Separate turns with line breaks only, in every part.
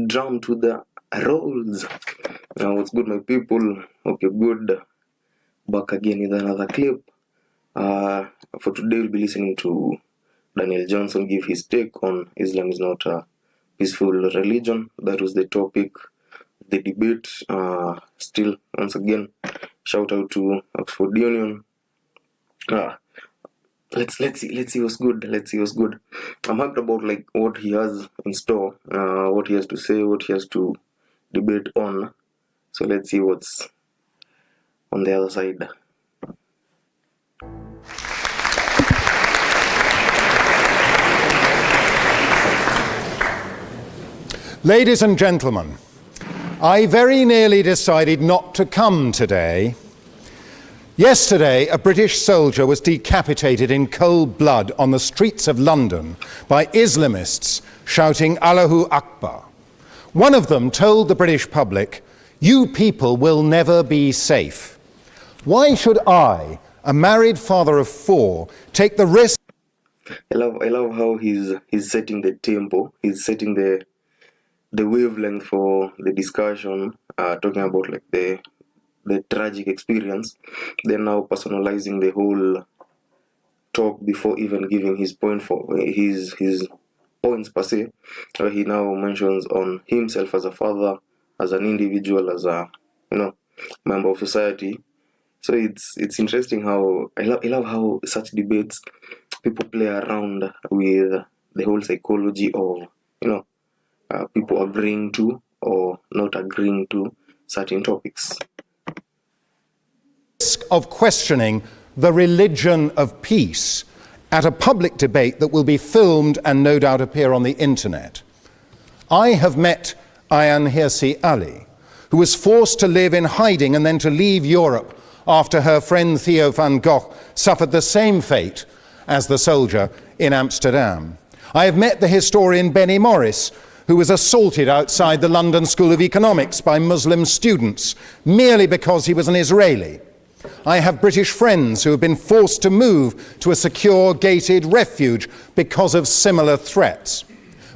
drum to the rolls. What's good, my people? Okay, good. Back again with another clip. For today, we'll be listening to Daniel Johnson give his take on Islam is not a peaceful religion. That was the topic of the debate. Still, once again, shout out to Oxford Union. Let's see what's good. I'm hyped about like what he has in store, what he has to say, what he has to debate on. So let's see what's on the other side.
Ladies and gentlemen, I very nearly decided not to come today. Yesterday, a British soldier was decapitated in cold blood on the streets of London by Islamists shouting Allahu Akbar. One of them told the British public, "You people will never be safe." Why should I, a married father of 4, take the risk?
I love how he's setting the tempo. He's setting the wavelength for the discussion, talking about like the tragic experience, then now personalizing the whole talk before even giving his point for his points per se. He now mentions on himself as a father, as an individual, as a member of society. So it's interesting how I love how such debates people play around with the whole psychology of people agreeing to or not agreeing to certain topics.
Of questioning the religion of peace at a public debate that will be filmed and no doubt appear on the internet. I have met Ayaan Hirsi Ali, who was forced to live in hiding and then to leave Europe after her friend Theo van Gogh suffered the same fate as the soldier in Amsterdam. I have met the historian Benny Morris, who was assaulted outside the London School of Economics by Muslim students merely because he was an Israeli. I have British friends who have been forced to move to a secure gated refuge because of similar threats.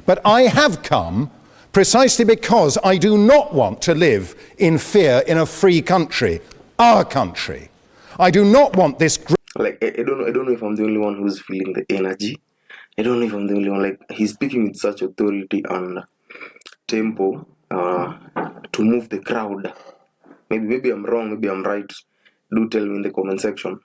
But I have come precisely because I do not want to live in fear in a free country, our country. I do not want this.
Like I don't know if I'm the only one who's feeling the energy. I don't know if I'm the only one. Like he's speaking with such authority and tempo to move the crowd. Maybe I'm wrong. Maybe I'm right. Do tell me in the comment section.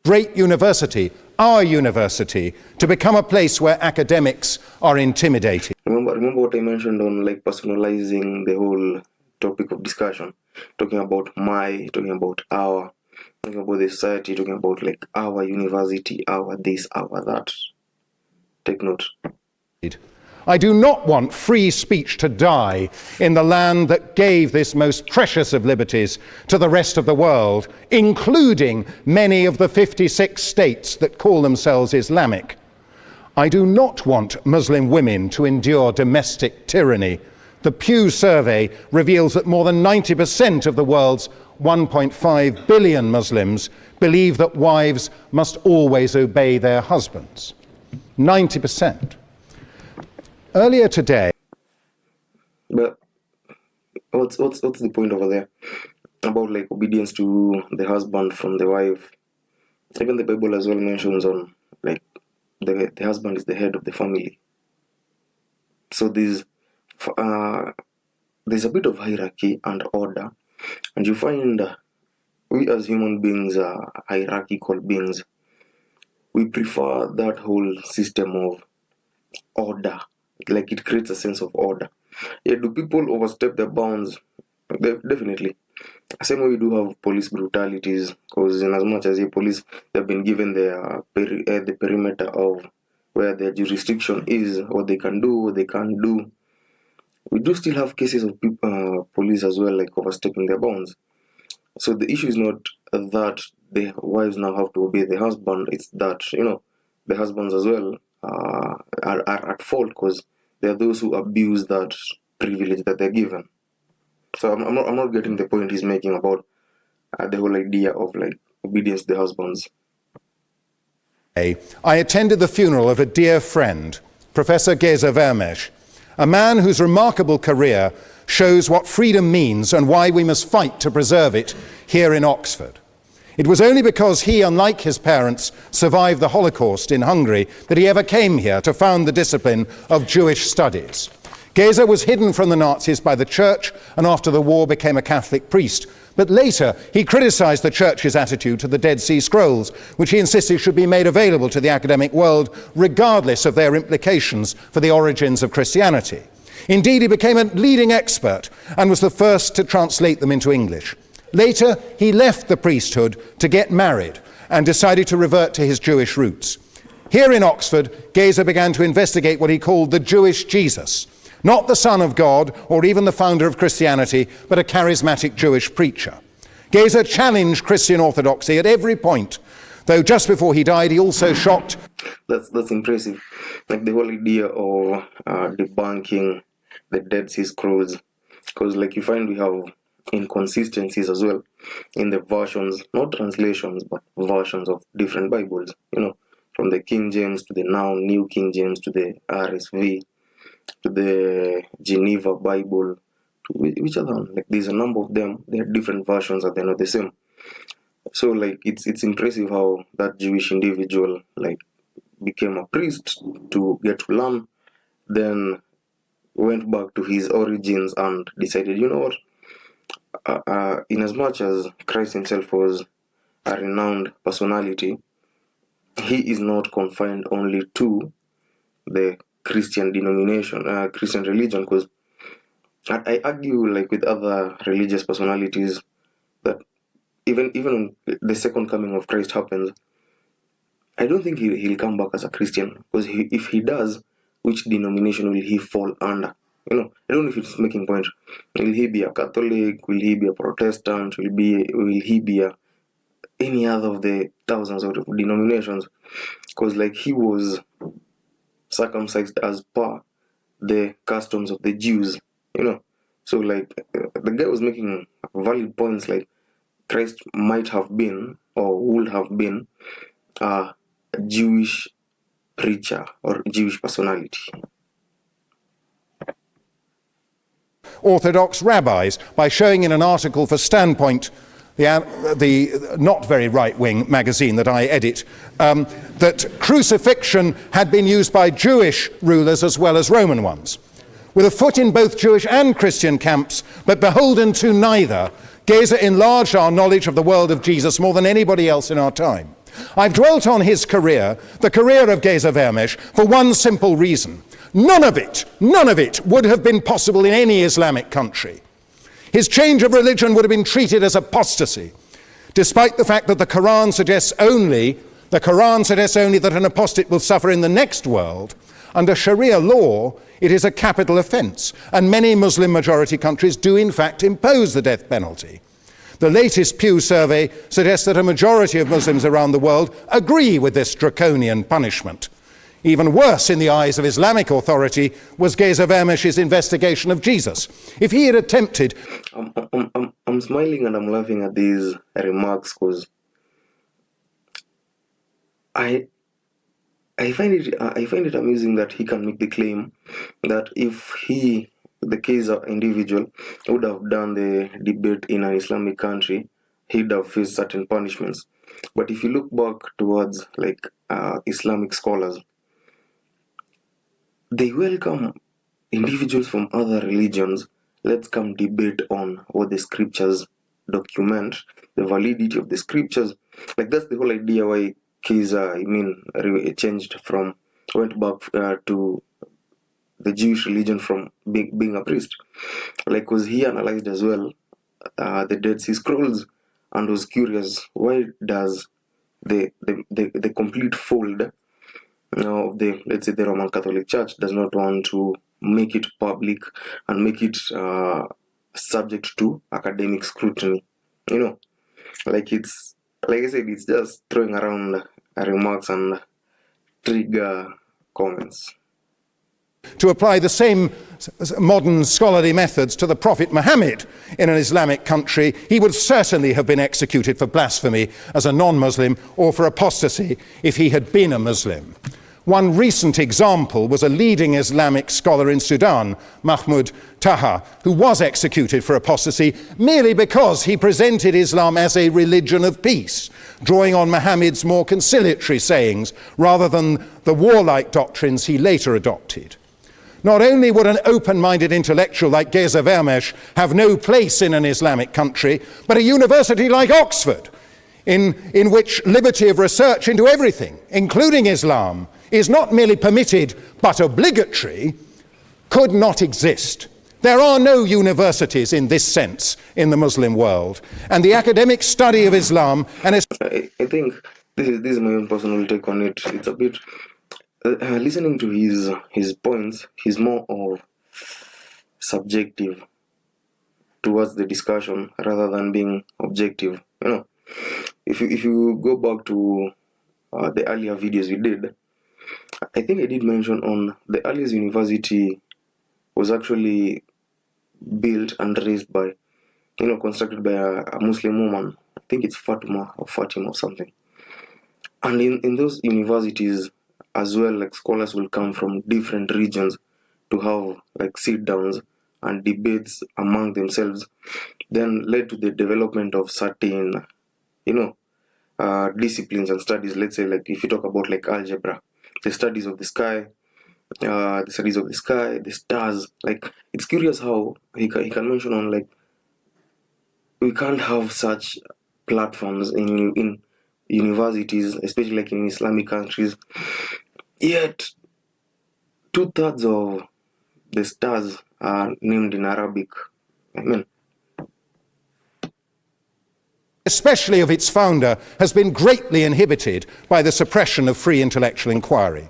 Great university, our university, to become a place where academics are intimidated.
Remember what I mentioned on like personalizing the whole topic of discussion, talking about talking about our, talking about the society, talking about like our university, our this, our that. Take note.
I do not want free speech to die in the land that gave this most precious of liberties to the rest of the world, including many of the 56 states that call themselves Islamic. I do not want Muslim women to endure domestic tyranny. The Pew survey reveals that more than 90% of the world's 1.5 billion Muslims believe that wives must always obey their husbands. 90%. Earlier today,
but what's the point over there about like obedience to the husband from the wife? Even the Bible as well mentions on like the husband is the head of the family. So there's a bit of hierarchy and order, and you find we as human beings are hierarchical beings. We prefer that whole system of order. Like it creates a sense of order. Yeah, do people overstep their bounds? Definitely. Same way we do have police brutalities, because in as much as the police, they've been given the perimeter of where their jurisdiction is, what they can do, what they can't do. We do still have cases of police as well, like overstepping their bounds. So the issue is not that the wives now have to obey the husband, it's that the husbands as well are at fault, because there are those who abuse that privilege that they're given. So I'm not getting the point he's making about the whole idea of like obedience to the husbands.
I attended the funeral of a dear friend, Professor Geza Vermes, a man whose remarkable career shows what freedom means and why we must fight to preserve it here in Oxford. It was only because he, unlike his parents, survived the Holocaust in Hungary that he ever came here to found the discipline of Jewish studies. Geza was hidden from the Nazis by the church and after the war became a Catholic priest. But later he criticized the church's attitude to the Dead Sea Scrolls, which he insisted should be made available to the academic world regardless of their implications for the origins of Christianity. Indeed, he became a leading expert and was the first to translate them into English. Later, he left the priesthood to get married and decided to revert to his Jewish roots. Here in Oxford, Geza began to investigate what he called the Jewish Jesus, not the Son of God or even the founder of Christianity, but a charismatic Jewish preacher. Geza challenged Christian orthodoxy at every point, though just before he died, he also shocked.
That's impressive. Like the whole idea of debunking the Dead Sea Scrolls, because like you find we have inconsistencies as well in the versions, not translations, but versions of different Bibles, from the King James to the now New King James to the RSV to the Geneva Bible to which other one? Like there's a number of them. They are different versions and they're not the same. So like it's impressive how that Jewish individual like became a priest to get to learn, then went back to his origins and decided, you know what, in as much as Christ himself was a renowned personality, he is not confined only to the Christian denomination, Christian religion, because I argue like with other religious personalities that even when the second coming of Christ happens, I don't think he'll come back as a Christian, because if he does, which denomination will he fall under? I don't know if it's making point. Will he be a Catholic? Will he be a Protestant? Will he be any other of the thousands of denominations? Because like he was circumcised as per the customs of the Jews, So like the guy was making valid points, like Christ might have been or would have been a Jewish preacher or Jewish personality.
Orthodox rabbis by showing in an article for Standpoint, the not very right-wing magazine that I edit, that crucifixion had been used by Jewish rulers as well as Roman ones. With a foot in both Jewish and Christian camps, but beholden to neither, Geza enlarged our knowledge of the world of Jesus more than anybody else in our time. I've dwelt on his career, the career of Geza Vermes, for one simple reason. None of it would have been possible in any Islamic country. His change of religion would have been treated as apostasy, despite the fact that the Quran suggests only that an apostate will suffer in the next world. Under Sharia law, it is a capital offense, and many Muslim-majority countries do in fact impose the death penalty. The latest Pew survey suggests that a majority of Muslims around the world agree with this draconian punishment. Even worse in the eyes of Islamic authority was Geza Vermes' investigation of Jesus. If he had attempted...
I'm smiling and I'm laughing at these remarks because I find it amusing that he can make the claim that if he, the Geza individual, would have done the debate in an Islamic country, he'd have faced certain punishments. But if you look back towards like Islamic scholars, they welcome individuals from other religions. Let's come debate on what the scriptures document, the validity of the scriptures. Like that's the whole idea why Geza, went back to the Jewish religion from being a priest. Like, because he analyzed as well the Dead Sea Scrolls and was curious, why does the complete fold of the Roman Catholic Church does not want to make it public and make it subject to academic scrutiny? Like it's, like I said, it's just throwing around remarks and trigger comments.
To apply the same modern scholarly methods to the Prophet Muhammad in an Islamic country, he would certainly have been executed for blasphemy as a non-Muslim or for apostasy if he had been a Muslim. One recent example was a leading Islamic scholar in Sudan, Mahmoud Taha, who was executed for apostasy merely because he presented Islam as a religion of peace, drawing on Muhammad's more conciliatory sayings rather than the warlike doctrines he later adopted. Not only would an open-minded intellectual like Geza Vermes have no place in an Islamic country, but a university like Oxford, in which liberty of research into everything, including Islam, is not merely permitted but obligatory, could not exist. There are no universities in this sense in the Muslim world, and the academic study of Islam and
I think this is my own personal take on it. It's a bit listening to his points. He's more of subjective towards the discussion rather than being objective. You know, if you go back to the earlier videos we did, I think I did mention on the earliest university was actually built and raised by, constructed by a Muslim woman. I think it's Fatima or something. And in those universities as well, like scholars will come from different regions to have like sit downs and debates among themselves, then led to the development of certain, disciplines and studies. Let's say, like if you talk about like algebra, the studies of the sky, the stars. Like, it's curious how he can mention on, like, we can't have such platforms in universities, especially like in Islamic countries, yet 2/3 of the stars are named in Arabic. Amen.
Especially of its founder, has been greatly inhibited by the suppression of free intellectual inquiry.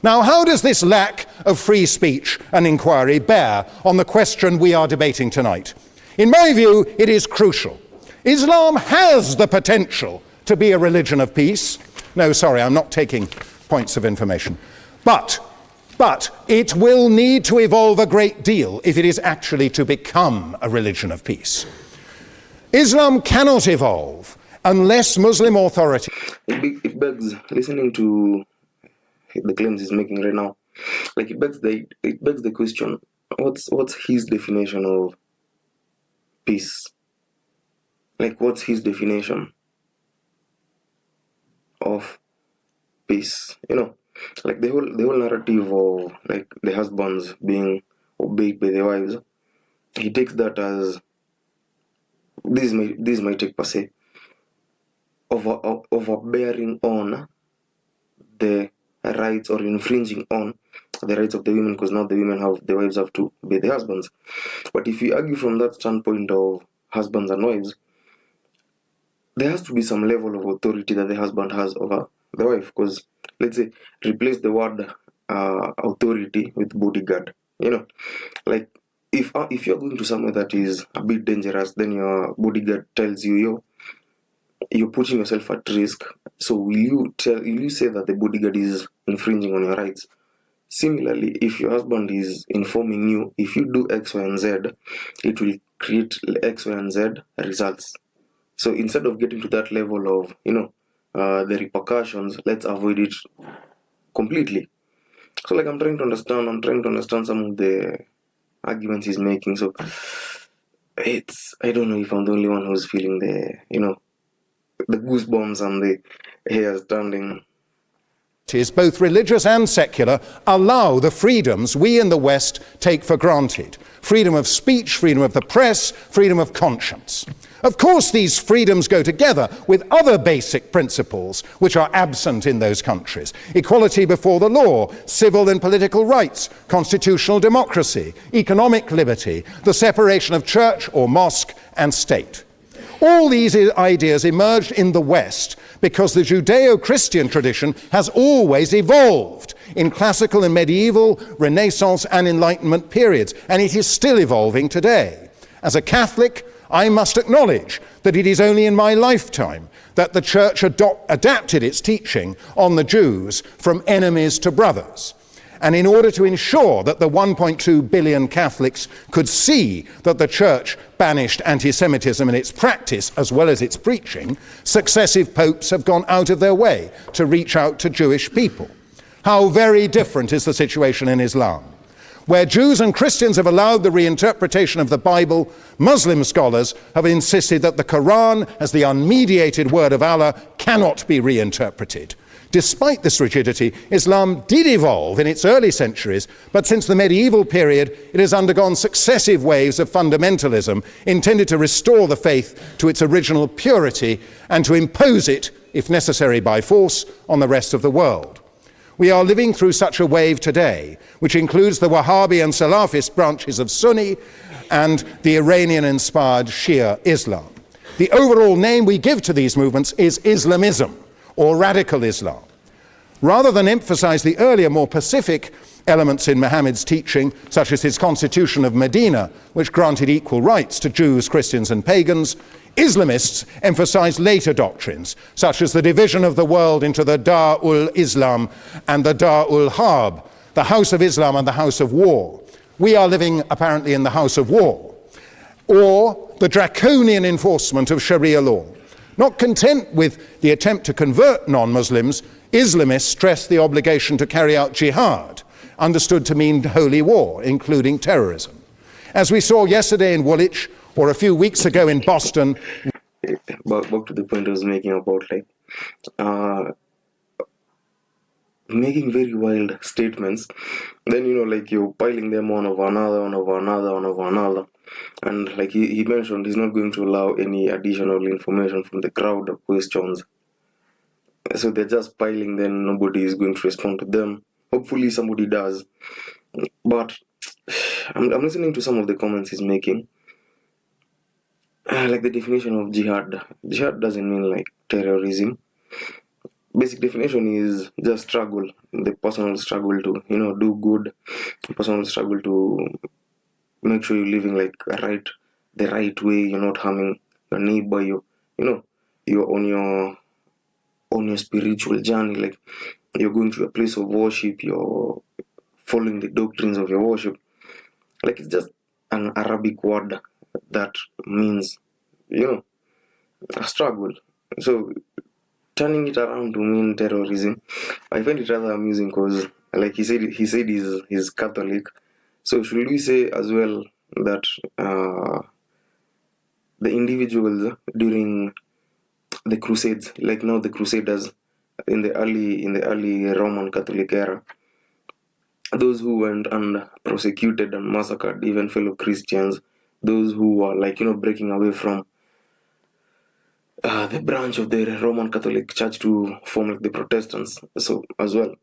Now, how does this lack of free speech and inquiry bear on the question we are debating tonight? In my view, it is crucial. Islam has the potential to be a religion of peace. No, sorry, I'm not taking points of information. But it will need to evolve a great deal if it is actually to become a religion of peace. Islam cannot evolve unless Muslim authority...
It begs, listening to the claims he's making right now, like it begs the question, what's his definition of peace? Like, what's his definition of peace? Like the whole narrative of like the husbands being obeyed by the wives, he takes that as this is my take per se, overbearing on the rights or infringing on the rights of the women, because now the wives have to obey the husbands. But if you argue from that standpoint of husbands and wives, there has to be some level of authority that the husband has over the wife, because let's say replace the word authority with bodyguard. Like if you're going to somewhere that is a bit dangerous, then your bodyguard tells you you're putting yourself at risk. So will you say that the bodyguard is infringing on your rights? Similarly, if your husband is informing you, if you do X, Y, and Z, it will create X, Y, and Z results. So instead of getting to that level of the repercussions, let's avoid it completely. So like I'm trying to understand some of the arguments he's making. So I don't know if I'm the only one who's feeling the goosebumps and the hair standing.
Both religious and secular, allow the freedoms we in the West take for granted. Freedom of speech, freedom of the press, freedom of conscience. Of course, these freedoms go together with other basic principles which are absent in those countries. Equality before the law, civil and political rights, constitutional democracy, economic liberty, the separation of church or mosque and state. All these ideas emerged in the West because the Judeo-Christian tradition has always evolved in classical and medieval, Renaissance and Enlightenment periods, and it is still evolving today. As a Catholic, I must acknowledge that it is only in my lifetime that the Church adapted its teaching on the Jews from enemies to brothers. And in order to ensure that the 1.2 billion Catholics could see that the Church banished anti-Semitism in its practice as well as its preaching, successive popes have gone out of their way to reach out to Jewish people. How very different is the situation in Islam. Where Jews and Christians have allowed the reinterpretation of the Bible, Muslim scholars have insisted that the Quran, as the unmediated word of Allah, cannot be reinterpreted. Despite this rigidity, Islam did evolve in its early centuries, but since the medieval period, it has undergone successive waves of fundamentalism intended to restore the faith to its original purity and to impose it, if necessary by force, on the rest of the world. We are living through such a wave today, which includes the Wahhabi and Salafist branches of Sunni and the Iranian-inspired Shia Islam. The overall name we give to these movements is Islamism, or radical Islam. Rather than emphasize the earlier, more pacific elements in Muhammad's teaching, such as his constitution of Medina, which granted equal rights to Jews, Christians, and pagans, Islamists emphasize later doctrines, such as the division of the world into the Dar-ul-Islam and the Dar-ul-Harb, the House of Islam and the House of War. We are living, apparently, in the House of War. Or the draconian enforcement of Sharia law. Not content with the attempt to convert non-Muslims, Islamists stress the obligation to carry out jihad, understood to mean holy war, including terrorism. As we saw yesterday in Woolwich, or a few weeks ago in Boston.
Back to the point I was making about making very wild statements, then you're piling them one over another, and like he mentioned, he's not going to allow any additional information from the crowd or questions. So they're just piling, then nobody is going to respond to them. Hopefully somebody does. But I'm listening to some of the comments he's making. Like the definition of jihad. Jihad doesn't mean like terrorism. Basic definition is just struggle, the personal struggle to, do good, personal struggle to make sure you're living like the right way, you're not harming your neighbor, you're on your spiritual journey, like you're going to a place of worship, you're following the doctrines of your worship. Like it's just an Arabic word that means, a struggle. So turning it around to mean terrorism, I find it rather amusing because, like he said he's Catholic. So should we say as well that the individuals during the Crusades, like now the Crusaders in the early Roman Catholic era, those who went and prosecuted and massacred even fellow Christians, those who were breaking away from the branch of the Roman Catholic Church to form like the Protestants, so as well,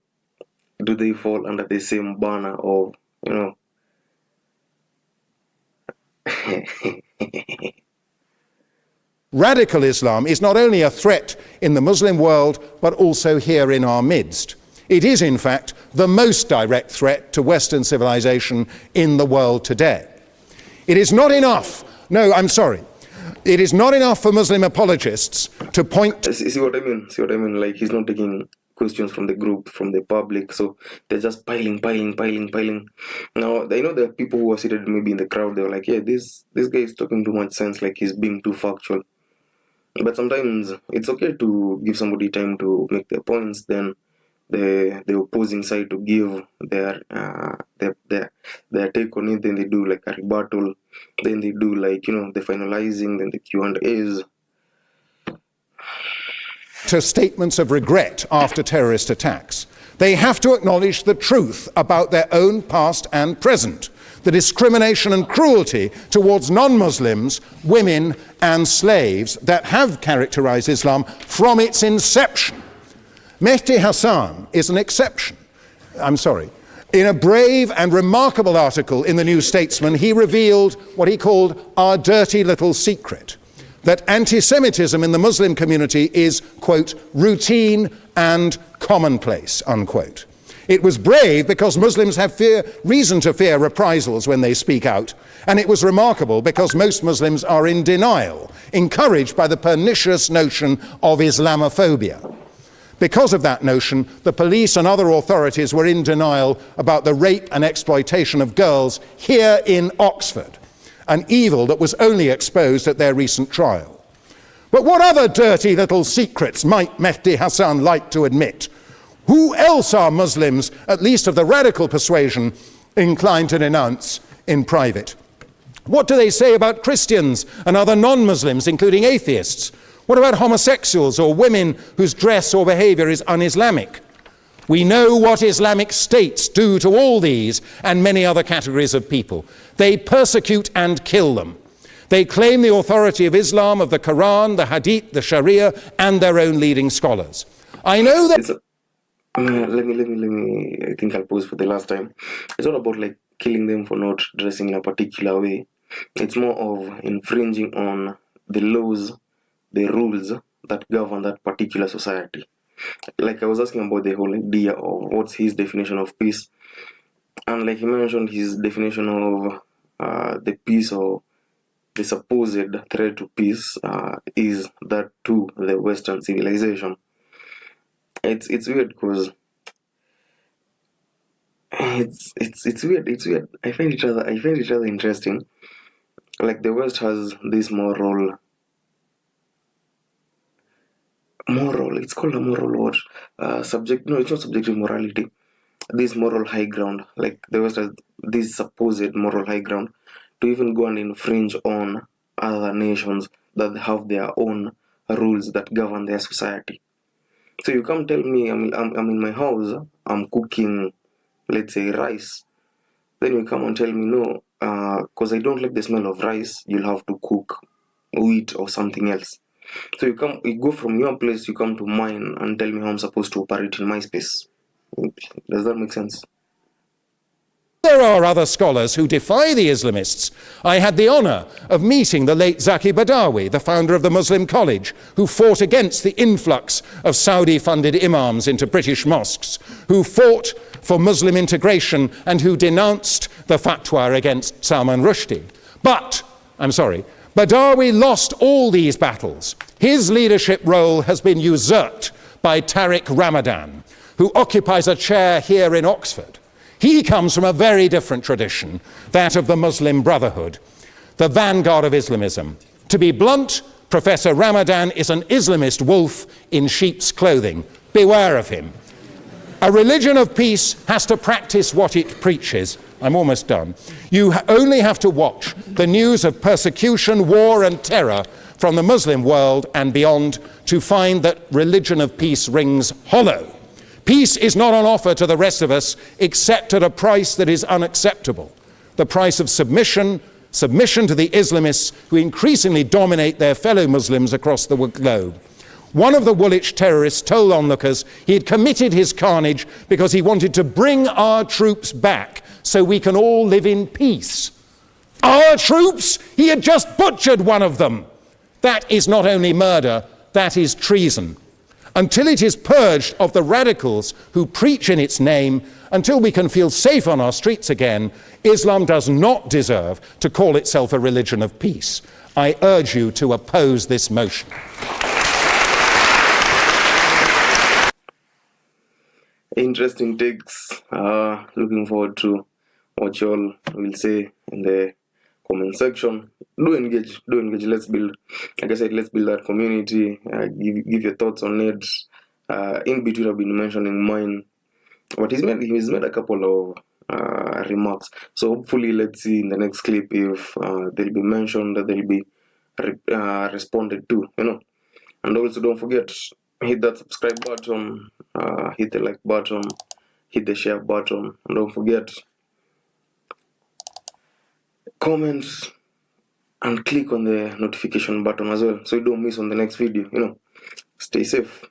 do they fall under the same banner of,
Radical Islam is not only a threat in the Muslim world, but also here in our midst. It is, in fact, the most direct threat to Western civilization in the world today. It is not enough. It is not enough for Muslim apologists to point...
See what I mean? Like, he's not taking questions from the group, from the public, so they're just piling. Now, I know there are people who are seated maybe in the crowd, they're like, yeah, this guy is talking too much sense, like he's being too factual. But sometimes it's okay to give somebody time to make their points, then the opposing side to give their take on it, then they do like a rebuttal, then they do like the finalizing, then the Q&As.
To statements of regret after terrorist attacks. They have to acknowledge the truth about their own past and present, the discrimination and cruelty towards non-Muslims, women and slaves that have characterized Islam from its inception. Mehdi Hasan is an exception. In a brave and remarkable article in the New Statesman, he revealed what he called our dirty little secret, that anti-Semitism in the Muslim community is, quote, routine and commonplace, unquote. It was brave because Muslims have reason to fear reprisals when they speak out, and it was remarkable because most Muslims are in denial, encouraged by the pernicious notion of Islamophobia. Because of that notion, the police and other authorities were in denial about the rape and exploitation of girls here in Oxford, an evil that was only exposed at their recent trial. But what other dirty little secrets might Mehdi Hasan like to admit? Who else are Muslims, at least of the radical persuasion, inclined to denounce in private? What do they say about Christians and other non-Muslims, including atheists? What about homosexuals or women whose dress or behavior is un-Islamic? We know what Islamic states do to all these and many other categories of people. They persecute and kill them. They claim the authority of Islam, of the Quran, the Hadith, the Sharia, and their own leading scholars. I know that...
Let me, I think I'll pause for the last time. It's not about like killing them for not dressing in a particular way. It's more of infringing on the laws, the rules that govern that particular society. Like I was asking about the whole idea of what's his definition of peace. And like he mentioned, his definition of the peace or the supposed threat to peace is that to the Western civilization. It's weird because it's weird. I find each other interesting. Like the West has this moral. It's called a moral what? Subject. No, it's not subjective morality. This moral high ground. Like the West has this supposed moral high ground to even go and infringe on other nations that have their own rules that govern their society. So you come tell me I'm in my house, I'm cooking, let's say, rice. Then you come and tell me no, because I don't like the smell of rice, you'll have to cook wheat or something else. So you go from your place, you come to mine and tell me how I'm supposed to operate in my space. Does that make sense?
There are other scholars who defy the Islamists. I had the honor of meeting the late Zaki Badawi, the founder of the Muslim College, who fought against the influx of Saudi-funded imams into British mosques, who fought for Muslim integration and who denounced the fatwa against Salman Rushdie. But, Badawi lost all these battles. His leadership role has been usurped by Tariq Ramadan, who occupies a chair here in Oxford. He comes from a very different tradition, that of the Muslim Brotherhood, the vanguard of Islamism. To be blunt, Professor Ramadan is an Islamist wolf in sheep's clothing. Beware of him. A religion of peace has to practice what it preaches. I'm almost done. You only have to watch the news of persecution, war, and terror from the Muslim world and beyond to find that religion of peace rings hollow. Peace is not on offer to the rest of us except at a price that is unacceptable. The price of submission to the Islamists who increasingly dominate their fellow Muslims across the globe. One of the Woolwich terrorists told onlookers he had committed his carnage because he wanted to bring our troops back so we can all live in peace. Our troops? He had just butchered one of them. That is not only murder, that is treason. Until it is purged of the radicals who preach in its name, until we can feel safe on our streets again, Islam does not deserve to call itself a religion of peace. I urge you to oppose this motion.
Interesting takes. Looking forward to what you all will say in the comment section. Do engage. Let's build, like I said, let's build that community. Give your thoughts on it. In between, I've been mentioning mine, but he's made a couple of remarks. So hopefully, let's see in the next clip if they'll be mentioned, that they'll be responded to. And also don't forget, hit that subscribe button, hit the like button, hit the share button, and don't forget, comment and click on the notification button as well so you don't miss on the next video. Stay safe.